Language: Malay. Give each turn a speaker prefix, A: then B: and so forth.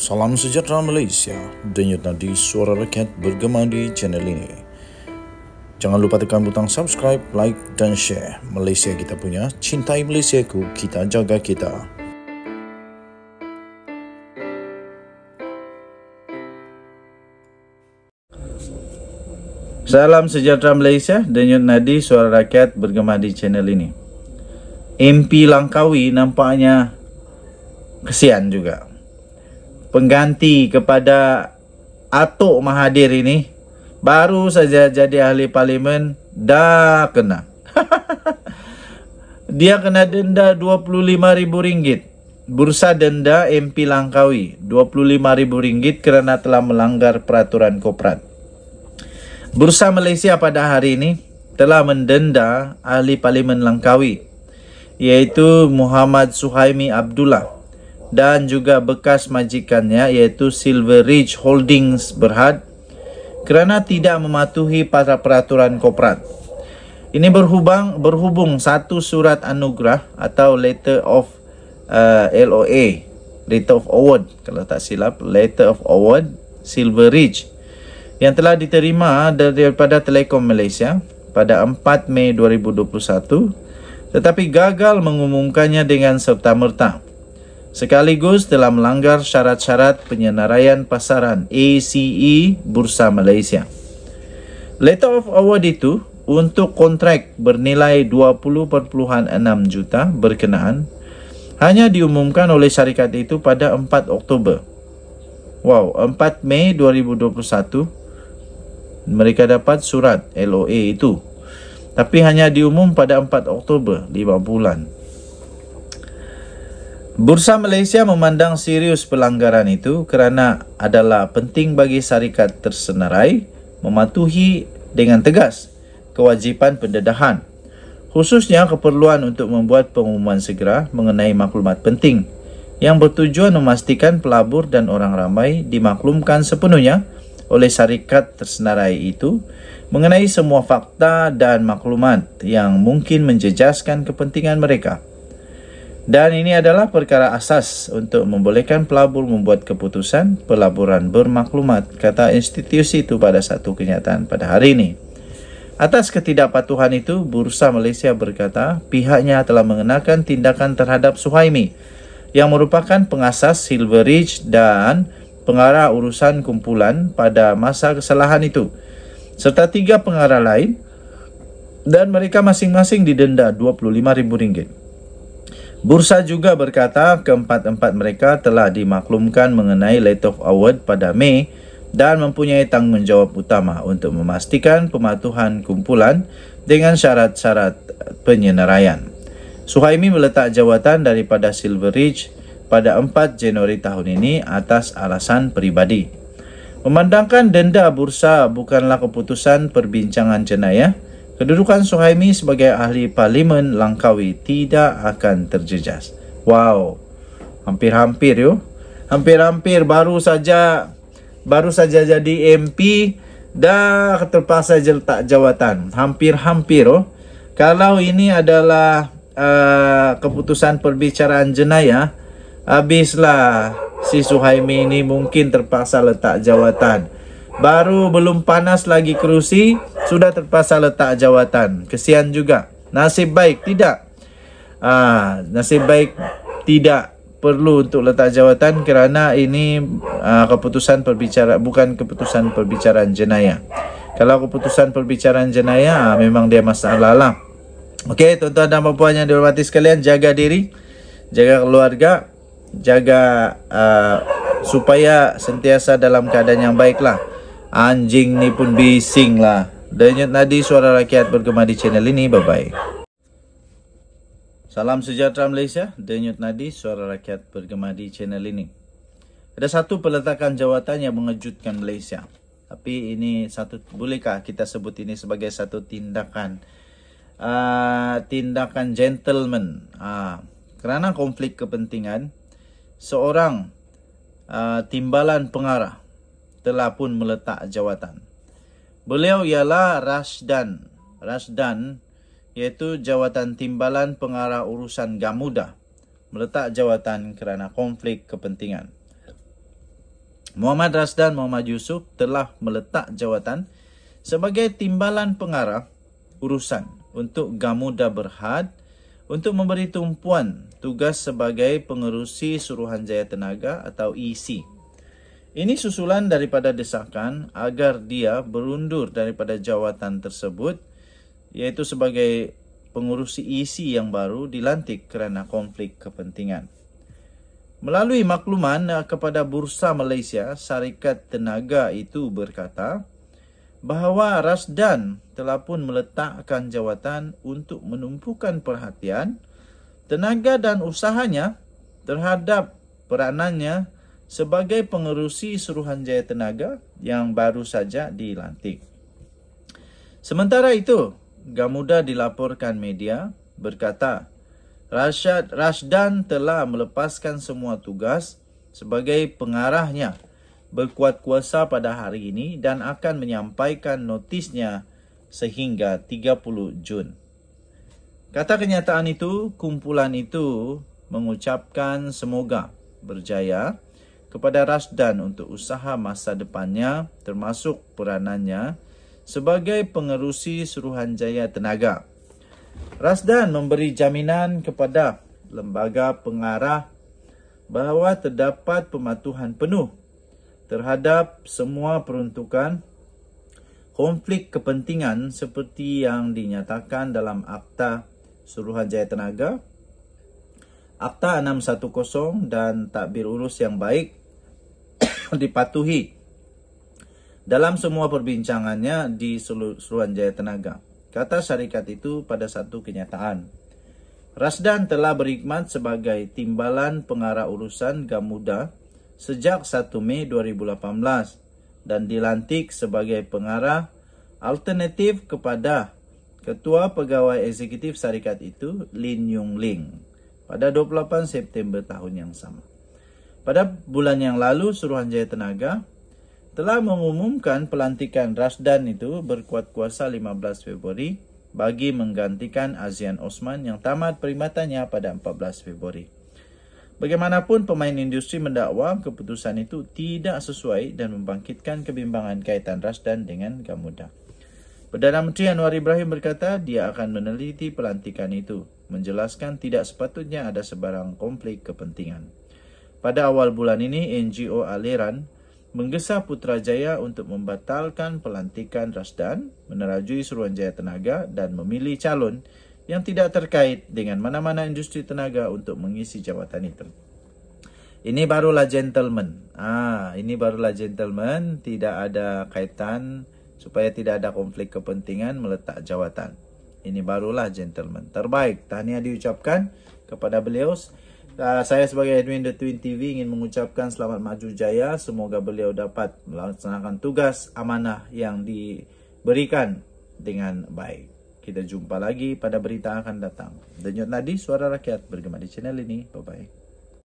A: Salam sejahtera Malaysia, denyut nadi suara rakyat bergema di channel ini. Jangan lupa tekan butang subscribe, like dan share. Malaysia kita punya, cintai Malaysiaku, kita jaga kita.
B: Salam sejahtera Malaysia, denyut nadi suara rakyat bergema di channel ini. MP Langkawi nampaknya kesian juga. Pengganti kepada Atok Mahathir ini baru saja jadi ahli parlimen dah kena. Dia kena denda RM25,000. Bursa denda MP Langkawi RM25,000 kerana telah melanggar peraturan korporat. Bursa Malaysia pada hari ini telah mendenda ahli parlimen Langkawi iaitu Muhammad Suhaimi Abdullah dan juga bekas majikannya iaitu Silver Ridge Holdings Berhad kerana tidak mematuhi para peraturan korporat. Ini berhubung satu surat anugerah atau letter of LOA, letter of award kalau tak silap, letter of award Silver Ridge yang telah diterima daripada Telekom Malaysia pada 4 Mei 2021 tetapi gagal mengumumkannya dengan serta-merta. Sekaligus telah melanggar syarat-syarat penyenaraian pasaran ACE Bursa Malaysia. Letter of award itu untuk kontrak bernilai 20.6 juta berkenaan hanya diumumkan oleh syarikat itu pada 4 Oktober. 4 Mei 2021 mereka dapat surat LOA itu. Tapi hanya diumum pada 4 Oktober, 5 bulan. Bursa Malaysia memandang serius pelanggaran itu kerana adalah penting bagi syarikat tersenarai mematuhi dengan tegas kewajipan pendedahan, khususnya keperluan untuk membuat pengumuman segera mengenai maklumat penting yang bertujuan memastikan pelabur dan orang ramai dimaklumkan sepenuhnya oleh syarikat tersenarai itu mengenai semua fakta dan maklumat yang mungkin menjejaskan kepentingan mereka. Dan ini adalah perkara asas untuk membolehkan pelabur membuat keputusan pelaburan bermaklumat, kata institusi itu pada satu kenyataan pada hari ini. Atas ketidakpatuhan itu, Bursa Malaysia berkata pihaknya telah mengenakan tindakan terhadap Suhaimi yang merupakan pengasas Silver Ridge dan pengarah urusan kumpulan pada masa kesalahan itu, serta 3 pengarah lain, dan mereka masing-masing didenda RM25,000. Bursa juga berkata keempat-empat mereka telah dimaklumkan mengenai letter of award pada Mei dan mempunyai tanggungjawab utama untuk memastikan pematuhan kumpulan dengan syarat-syarat penyenaraian. Suhaimi meletak jawatan daripada Silver Ridge pada 4 Januari tahun ini atas alasan peribadi. Memandangkan denda bursa bukanlah keputusan perbincangan jenayah, kedudukan Suhaimi sebagai ahli parlimen Langkawi tidak akan terjejas. Hampir-hampir yo. Hampir-hampir baru saja jadi MP dah terpaksa letak jawatan. Hampir-hampir oh. Kalau ini adalah keputusan perbicaraan jenayah, habislah si Suhaimi ini mungkin terpaksa letak jawatan. Baru belum panas lagi kerusi, sudah terpaksa letak jawatan. Kesian juga. Nasib baik tidak. Nasib baik tidak perlu untuk letak jawatan kerana ini keputusan perbicaraan, bukan keputusan perbicaraan jenayah. Kalau keputusan perbicaraan jenayah, memang dia masalah lah. Okey, tuan-tuan dan puan yang dihormati sekalian, jaga diri, jaga keluarga, jaga supaya sentiasa dalam keadaan yang baiklah. Anjing ni pun bising lah. Denyut nadi suara rakyat bergema di channel ini. Bye-bye. Salam sejahtera Malaysia. Denyut nadi suara rakyat bergema di channel ini. Ada satu peletakan jawatan yang mengejutkan Malaysia. Tapi ini bolehkah kita sebut ini sebagai satu tindakan gentleman. Kerana konflik kepentingan, seorang timbalan pengarah telah pun meletak jawatan. Beliau ialah Rasdan, iaitu jawatan timbalan pengarah urusan Gamuda, meletak jawatan kerana konflik kepentingan. Muhammad Rasdan Muhammad Yusuf telah meletak jawatan sebagai timbalan pengarah urusan untuk Gamuda Berhad untuk memberi tumpuan tugas sebagai pengerusi Suruhanjaya Tenaga atau EC. Ini susulan daripada desakan agar dia berundur daripada jawatan tersebut, iaitu sebagai pengurusi EC yang baru dilantik kerana konflik kepentingan. Melalui makluman kepada Bursa Malaysia, Syarikat Tenaga itu berkata bahawa Rasdan telah pun meletakkan jawatan untuk menumpukan perhatian tenaga dan usahanya terhadap peranannya sebagai pengerusi Suruhanjaya Tenaga yang baru saja dilantik. Sementara itu, Gamuda dilaporkan media berkata, Rasdan telah melepaskan semua tugas sebagai pengarahnya berkuat kuasa pada hari ini dan akan menyampaikan notisnya sehingga 30 Jun. Kata kenyataan itu, kumpulan itu mengucapkan semoga berjaya kepada Rasdan untuk usaha masa depannya termasuk peranannya sebagai pengerusi Suruhanjaya Tenaga. Rasdan memberi jaminan kepada lembaga pengarah bahawa terdapat pematuhan penuh terhadap semua peruntukan konflik kepentingan seperti yang dinyatakan dalam Akta Suruhanjaya Tenaga, Akta 610 dan Takbir Urus yang baik dipatuhi dalam semua perbincangannya di Suruhanjaya Tenaga. Kata syarikat itu pada satu kenyataan. Rasdan telah berkhidmat sebagai timbalan pengarah urusan Gamuda sejak 1 Mei 2018 dan dilantik sebagai pengarah alternatif kepada Ketua Pegawai Eksekutif syarikat itu, Lin Yung Ling, pada 28 September tahun yang sama. Pada bulan yang lalu, Suruhanjaya Tenaga telah mengumumkan pelantikan Rasdan itu berkuat kuasa 15 Februari bagi menggantikan Azian Osman yang tamat perkhidmatannya pada 14 Februari. Bagaimanapun, pemain industri mendakwa keputusan itu tidak sesuai dan membangkitkan kebimbangan kaitan Rasdan dengan Gamuda. Perdana Menteri Anwar Ibrahim berkata dia akan meneliti pelantikan itu, menjelaskan tidak sepatutnya ada sebarang konflik kepentingan. Pada awal bulan ini, NGO Aliran menggesa Putrajaya untuk membatalkan pelantikan Rasdan, menerajui Suruhanjaya Tenaga dan memilih calon yang tidak terkait dengan mana-mana industri tenaga untuk mengisi jawatan itu. Ini barulah gentleman. Ini barulah gentleman, tidak ada kaitan supaya tidak ada konflik kepentingan meletak jawatan. Ini barulah gentleman. Terbaik, tahniah diucapkan kepada beliau. Saya sebagai admin The Twin TV ingin mengucapkan selamat maju jaya. Semoga beliau dapat melaksanakan tugas amanah yang diberikan dengan baik. Kita jumpa lagi pada berita akan datang. Denyut nadi suara rakyat bergema di channel ini. Bye-bye.